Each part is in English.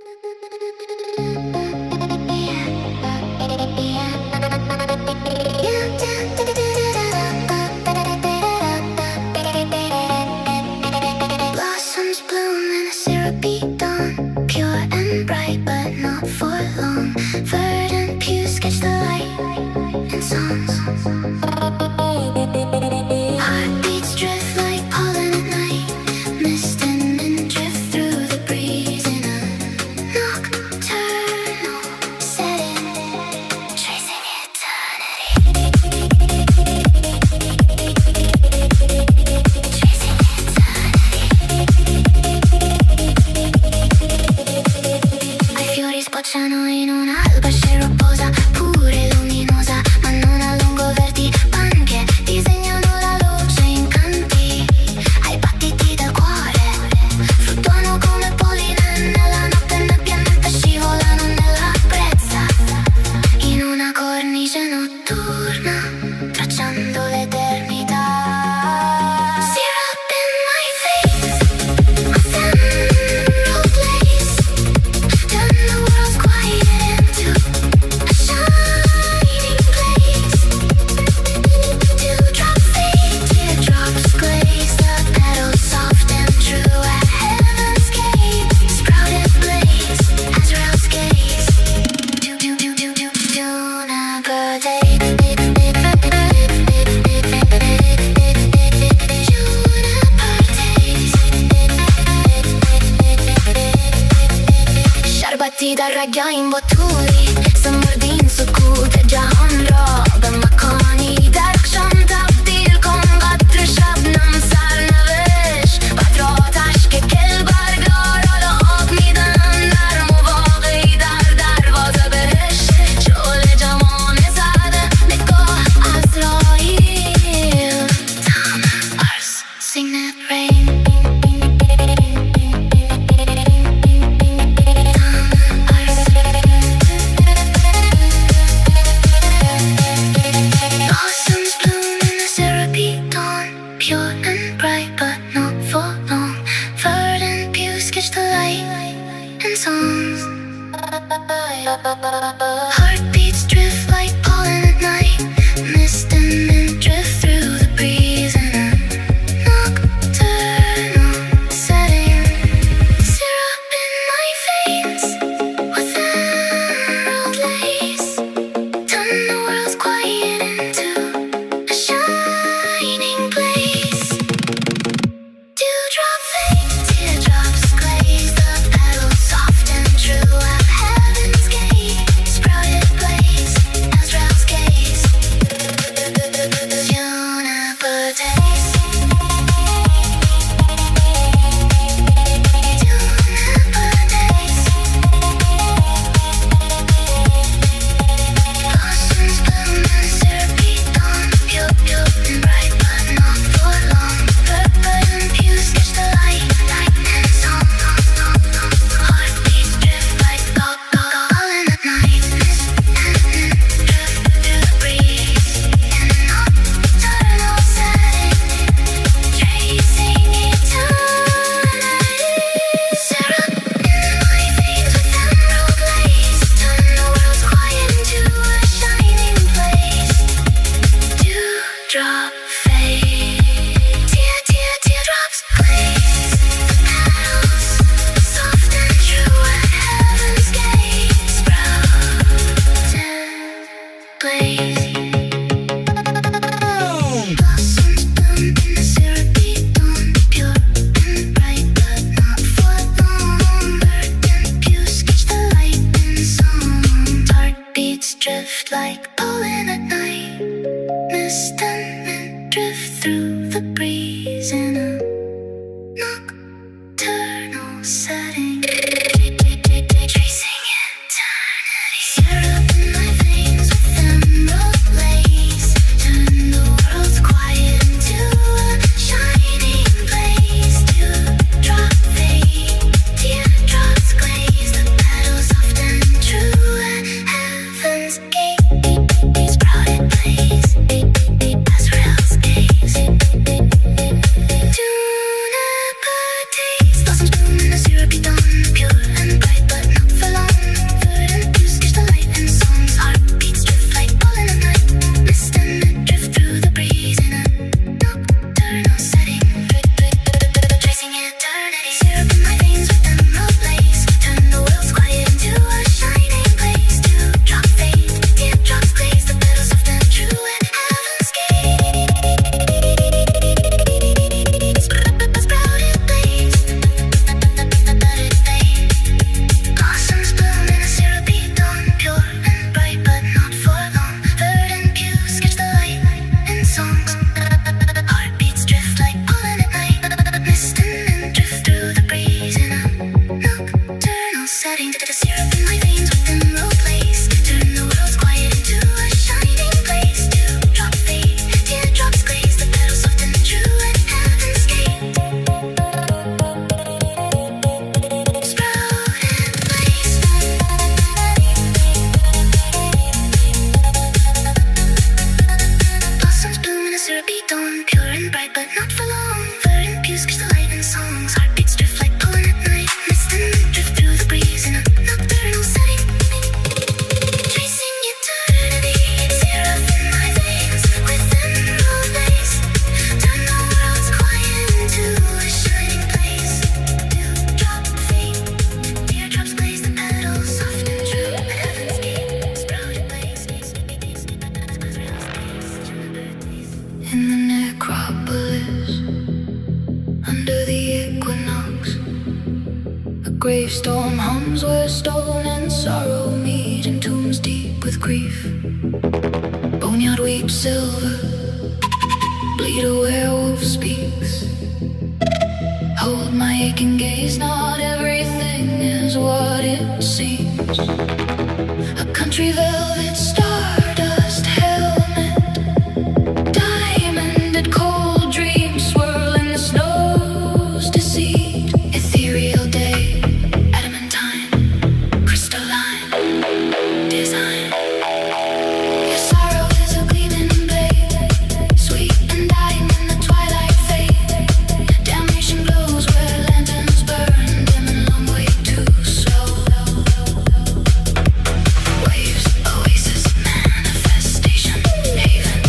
Blossoms bloom in a syrupy dawn, pure and bright but not for long. Verdant pews catch the light in songs. Heartbeats drift like pollen at night, mist and wind drift through the breeze in a nocturnal setting, tracing eternity. Ai fiori sbocciano in un'alba sceropposa, pure luminosa, ma non a lungo verdi panche disegnano la luce in canti. Ai battiti del cuore fluttuano come polline nella notte, nebbiamente scivolano nella brezza, in una cornice notturna, tracciando l'eternità. Syrup in my face, a ephemeral place. Turn the world's quiet into a shining place. Dewdrop fade, teardrops glaze, the petals soft and true at heaven's gate. Sprouted blaze, Azrael's gaze. Juniper day. Șarbati dar raghia in botturi, să mordin sukut jahan rob makani dark shantabdil kongat shabnam sarnavesh patrotash ke kel bargar ala midan dar muvaqi dar darvaza besh shole jaman zade nikoh Azrail tam ars signet rain. Blossoms bloom in a syrupy dawn, pure and bright but not for long. Verdant pews catch the light in songs. Heartbeats drift like pollen at night, mist and wind drift through the breeze in a nocturnal setting. Syrup in my veins with emerald lace. Turn the world's quiet into a shining place. Dewdrop fade, teardrops glaze, the petals soft and true at heaven's gate. Sprouted blaze. setting to the syrup in my veins with emerald lace. Turn the world's quiet into a shining place. Dewdrop fade, teardrops glaze, the petals soften true at heaven's gate. Sprout and blaze. Blossoms bloom in a syrupy dawn, pure and bright but not for long. Verdant pews catch the light in songs, heartbeats drift like pollen at night. Mist and night drift through the breeze in a nocturnal setting. Tracing eternity, syrup in my veins with emerald lace. Turn the world's quiet into a shining place. Dewdrop fade, teardrops glaze, the petals soft and true at heaven's gate. Sprouted blaze, in the necropolis, under the equinox, a gravestone hums where stone and sorrow meet in tombs deep with grief. Boneyard weeps silver, bleed a werewolf speaks. Hold my aching gaze, not everything is what it seems. A country velvet stardust helmet, diamonded cold dreams swirl in the snow's deceit. Ethereal day, adamantine, crystalline design. Your sorrow is a gleaming blade, sweet and dying in the twilight fade. Damnation glows where lanterns burn, dim and long way too slow. Waves, oasis, manifestation, haven,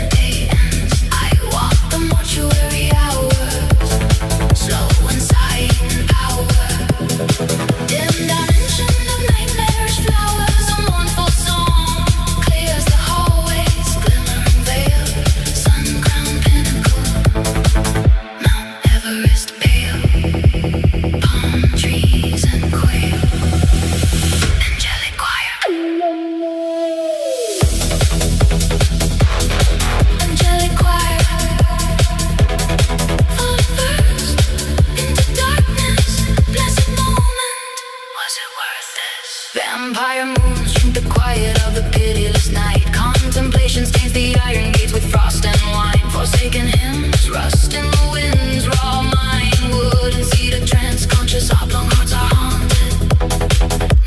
day ends. I walk the mortuary hours, slow and sighing power. Dim dimension of nightmares, flowers, a mournful song clears the hallways, glimmering veil, sun-crowned pinnacle, Mount Everest pale, palm trees and quail, angelic choir, angelic choir. Fall first into darkness, blessed moment. Was it worth this? Vampire moons shrink the quiet of the pitiless night. Contemplation stains the iron gates with frost and wine. Forsaken hymns rust in the winds. Raw mind, wood and cedar trance. Conscious oblong hearts are haunted,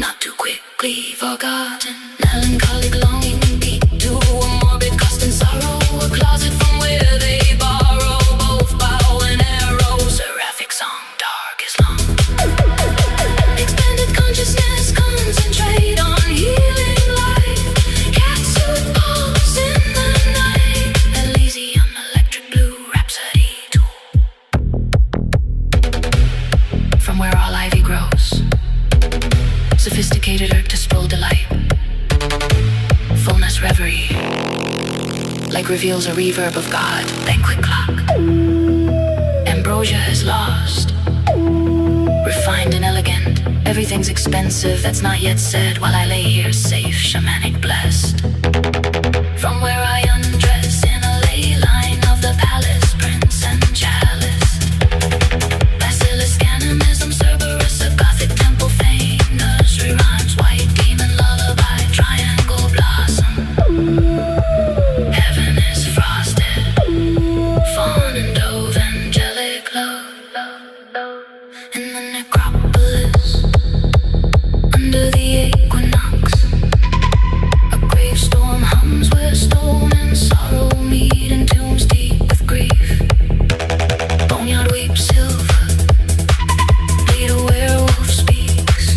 not too quickly forgotten. Melancholic longing beat to a morbid cost and sorrow. A closet from where they borrow both bow and arrow. Seraphic song, dark is long. Expanded consciousness, concentrate on healing life. Catsuit pulse in the night. Elysium, electric blue rhapsody tool. From where all ivy grows, sophisticated artistful delight. Fullness reverie, like reveals a reverb of God. Banquet clock, ambrosia is lost. Refined and elegant, everything's expensive. That's not yet said while I lay here safe, shamanic blessed. From where I undress in a ley line of the palace, prince and chalice. Basilisk animism, Cerberus, a gothic temple fane. Nursery rhymes, white demon lullaby, triangle blossom. Heaven is frosted, fawn and dove, angelic love. In the necropolis, under the equinox, a gravestone hums where stone and sorrow meet in tombs deep with grief. Boneyard weeps silver, bleed a werewolf speaks.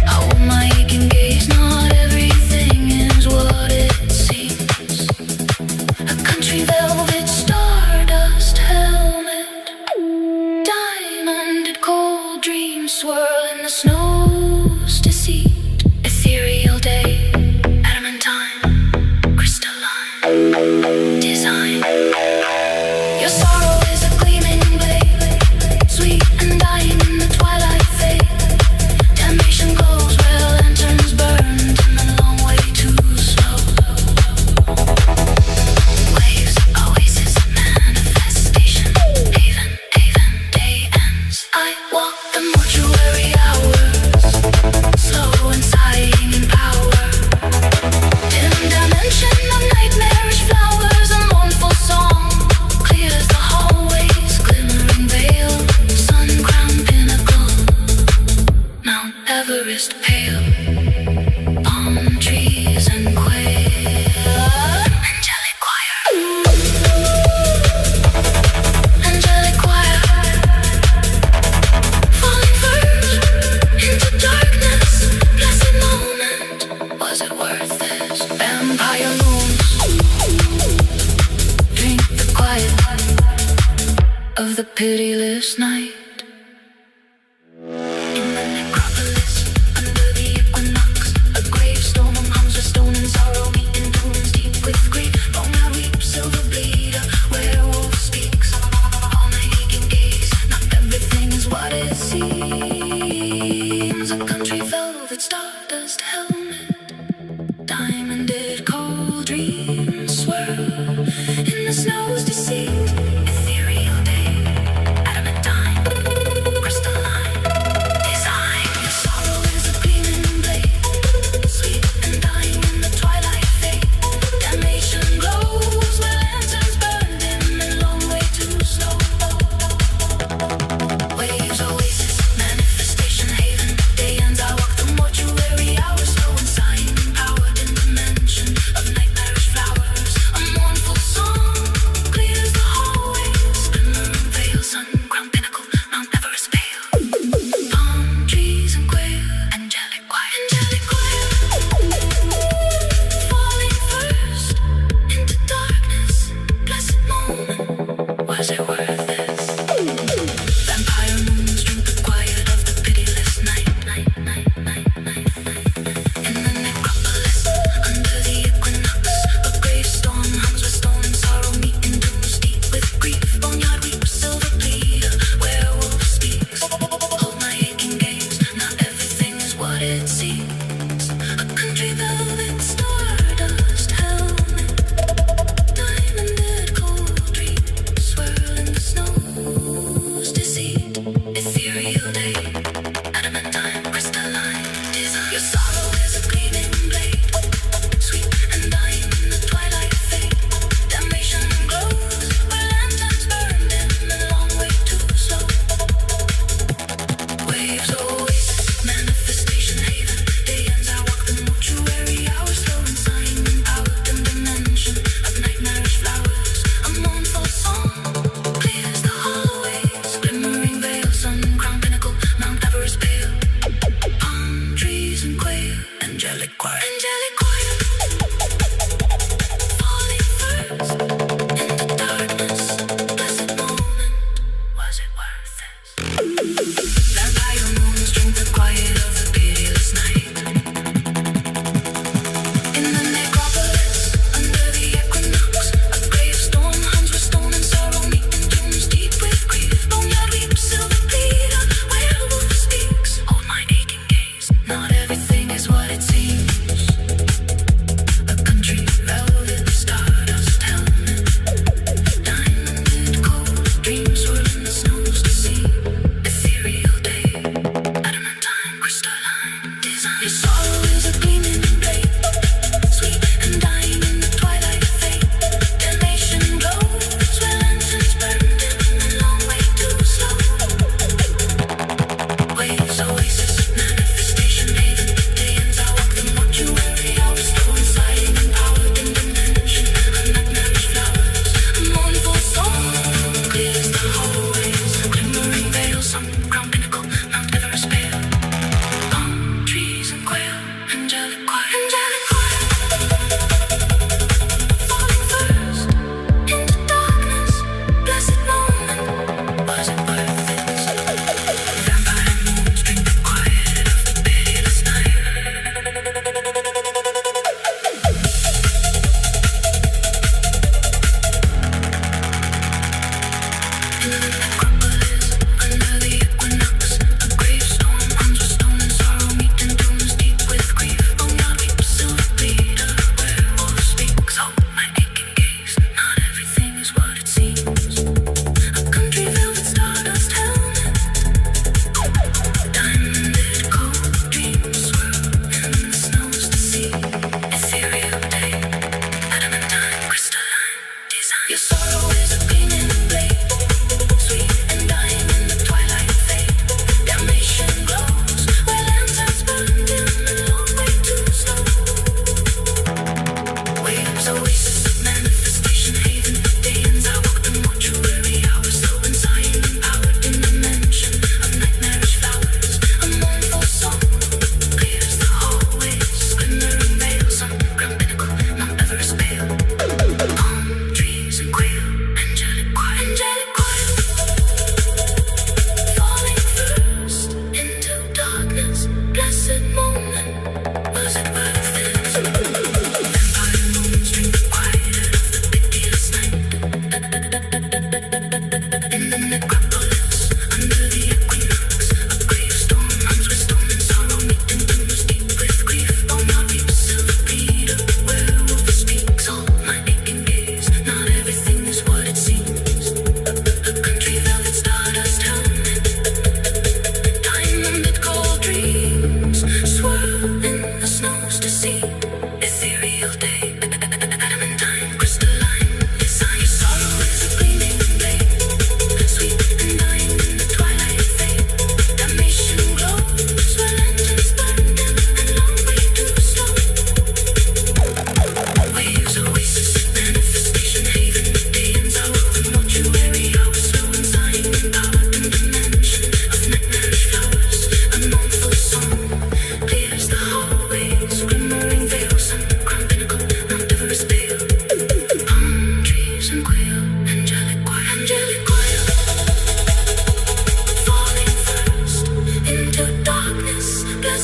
Hold my aching gaze, not everything is what it seems. A country velvet stardust helmet, diamonded cold dreams swirl in the snow's deceit. Ethereal day, adamantine, crystalline design. Your sorrow is a gleaming blade, sweet and dying in the twilight fade. Damnation glows where lanterns burn, dim and long way too slow. Waves, oasis, manifestation, haven, day ends. I walk the mortuary hours. Everest pale, palm trees and quail, angelic choir, angelic choir, falling first into darkness, blessed moment, was it worth this? Vampire moons, drink the quiet of the pitiless night. Manifestation haven.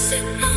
sit